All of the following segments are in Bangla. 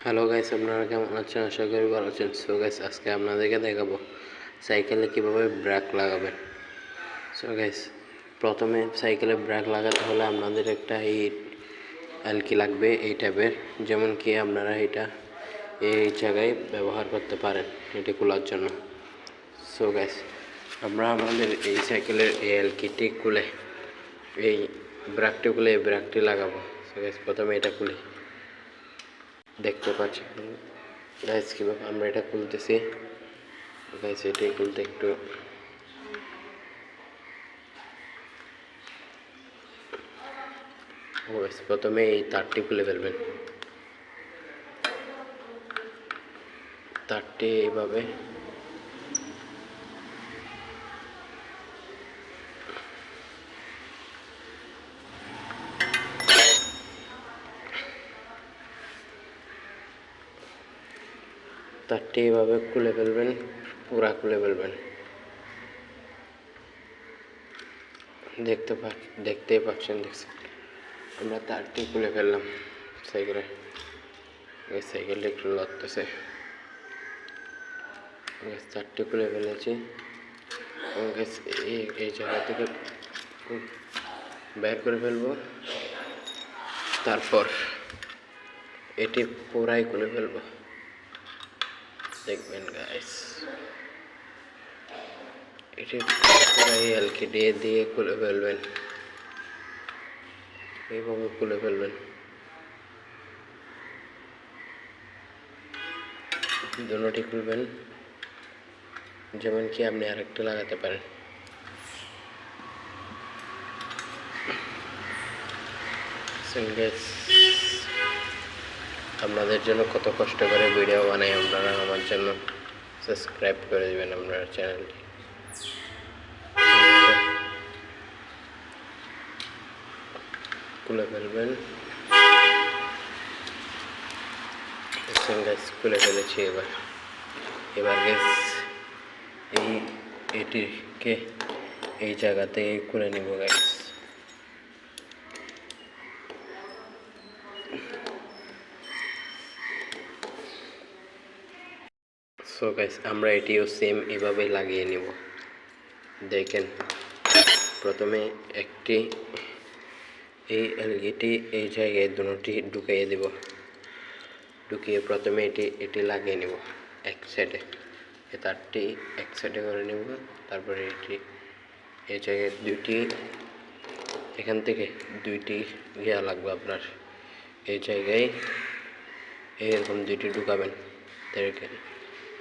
হ্যালো গাইস, আপনারা কেমন আছেন? আশা করি ভালো আছেন। সো গাইস, আজকে আপনাদেরকে দেখাবো সাইকেলে কিভাবে ব্রেক লাগাবেন। সো গাইস, প্রথমে সাইকেলে ব্রেক লাগাতে হলে আপনাদের একটা এই এলকি লাগবে এই টাইপের, যেমন কি আপনারা এটা এই জায়গায় ব্যবহার করতে পারেন এটি খোলার জন্য। সো গাইস, আমরা আমাদের এই সাইকেলের এই এলকিটি খুলে এই ব্রেকটি খুলে এই ব্রেকটি লাগাবো। সো গাইস, প্রথমে এটা খুলি, দেখতে পাচ্ছেন গাইস কীভাবে আমরা এটা খুলতেছি। গাইস এটাই খুলতে একটু প্রথমে এই তারটি খুলে ফেলবেন। তারটি এইভাবে খুলে ফেলবেন, পুরা খুলে ফেলবেন। দেখতেই পাচ্ছেন, দেখছেন আমরা তারটি খুলে ফেললাম সাইকেলে। এই সাইকেলটা একটু লড়তেছে। তারটি খুলে ফেলেছি। এই জায়গা থেকে বের করে ফেলবো, তারপর এটি পুরাই খুলে ফেলবো। দেখবেন গাইস, এটি পুরাই এলকি দিয়ে খুলে ফেলবেন, এইভাবে খুলে ফেলবেন। দুটোটি খুলবেন, যেমন কি আপনি আরেকটা লাগাতে পারেন। আপনাদের জন্য কত কষ্ট করে ভিডিও বানাই, আপনারা আমার জন্য সাবস্ক্রাইব করে দেবেন আপনার চ্যানেলটি। খুলে ফেলবেন। খুলে ফেলেছি। এবার এটিকে এই জায়গাতে খুলে নিব গাইস। সো গাইস, আমরা এটিও সেম এভাবে লাগিয়ে নিব। দেখেন, প্রথমে একটি এই এলইডি এই জায়গায় দুটি ঢুকিয়ে দেব। ঢুকিয়ে প্রথমে এটি লাগিয়ে নেব এক সাইডে, তারটি এক সাইডে করে নেব। তারপরে এটি এই জায়গায় দুইটি, এখান থেকে দুইটি ইয়া লাগবে আপনার। এই জায়গায় এরকম দুইটি ঢুকাবেন।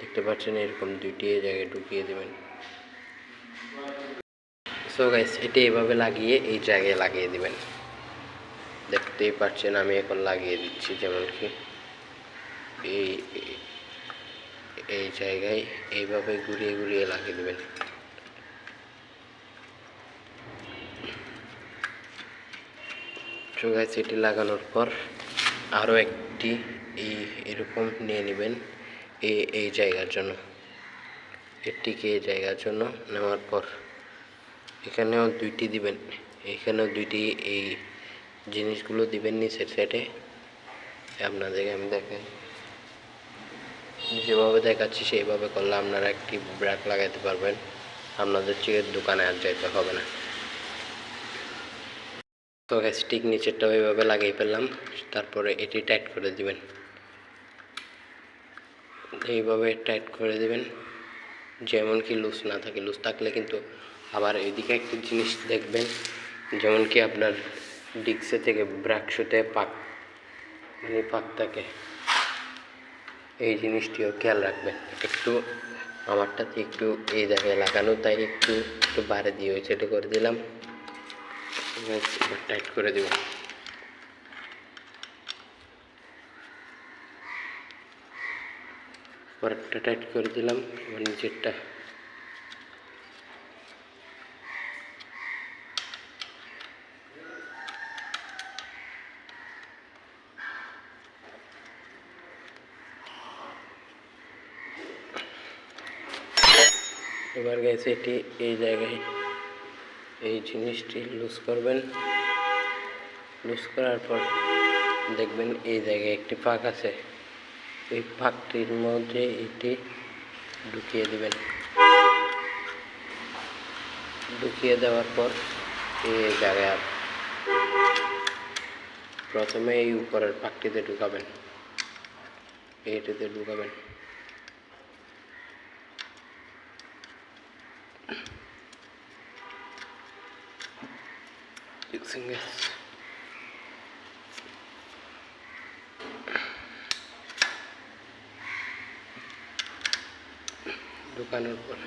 দেখতে পাচ্ছেন, এরকম দুইটি এই জায়গায় ঢুকিয়ে দেবেন। সো গাইস, এটি এভাবে লাগিয়ে এই জায়গায় লাগিয়ে দিবেন। দেখতেই পাচ্ছেন আমি এখন লাগিয়ে দিচ্ছি, যেমন কি এই জায়গায় এইভাবে ঘুরিয়ে ঘুরিয়ে লাগিয়ে দেবেন। সো গাইস, এটি লাগানোর পর আরও একটি এরকম নিয়ে নেবেন এই জায়গার জন্য। এটিকে এই জায়গার জন্য নেওয়ার পর এখানেও দুইটি দিবেন, এখানেও দুইটি এই জিনিসগুলো দিবেন নিচের সাইডে। আপনাদেরকে আমি দেখাই, যেভাবে দেখাচ্ছি সেইভাবে করলে আপনারা একটি ব্রেক লাগাইতে পারবেন। আপনাদের দোকানে আর যাইতে হবে না। তো গাইস, ঠিক নিচেরটা ওইভাবে লাগিয়ে ফেললাম। তারপরে এটি টাইট করে দিবেন, এইভাবে টাইট করে দিবেন, যেমন কি লুজ না থাকে। লুজ থাকলে কিন্তু আবার এইদিকে একটা জিনিস দেখবেন, যেমন কি আপনার ডিস্কে থেকে ব্রেক শুতে পাক থাকে, এই জিনিসটিও খেয়াল রাখবেন। একটু আমারটাতে একটু এই জায়গায় লাগানো, তাই একটু বাইরে দিয়ে হয়েছে, এটা করে দিলাম। টাইট করে দেব। পরেরটা টাইট করে দিলাম। এবার নিচেরটা এবার গেছে এটি এই জায়গায় এই জিনিসটি লুজ করবেন। লুজ করার পর দেখবেন এই জায়গায় একটি ফাঁক আছে, এই ফাঁকটির মধ্যে এটি ঢুকিয়ে দেবেন। ঢুকিয়ে দেওয়ার পর এই জায়গায় প্রথমে এই উপরের ফাঁকটিতে ঢুকাবেন, এইটিতে ঢুকাবেন। ঢুকানোর পর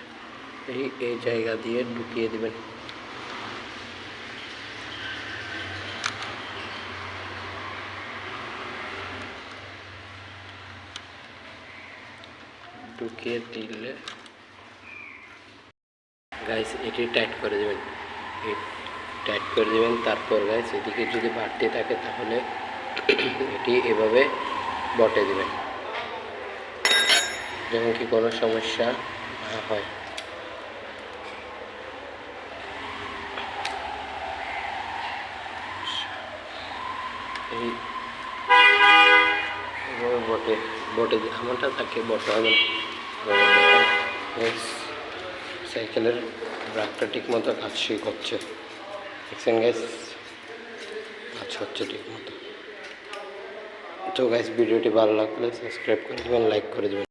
এই জায়গা দিয়ে ঢুকিয়ে দেবেন। ঢুকিয়ে দিলে গাইস এটি টাইট করে দেবেন, টাইট করে দেবেন। তারপর গাইস এদিকে যদি বাড়তে থাকে তাহলে এটি এভাবে বটে দেবেন, যেমন কি কোনো সমস্যা না হয়। এই বটে বটে আমারটা থাকে বটে হবে। সাইকেলের ব্রেকটা ঠিক মতো কাজ করছে, দেখছেন গাইস, কাজ হচ্ছে ঠিক মতো। তো গাইস ভিডিওটি ভালো লাগলে সাবস্ক্রাইব করে দেবেন, লাইক করে দেবেন।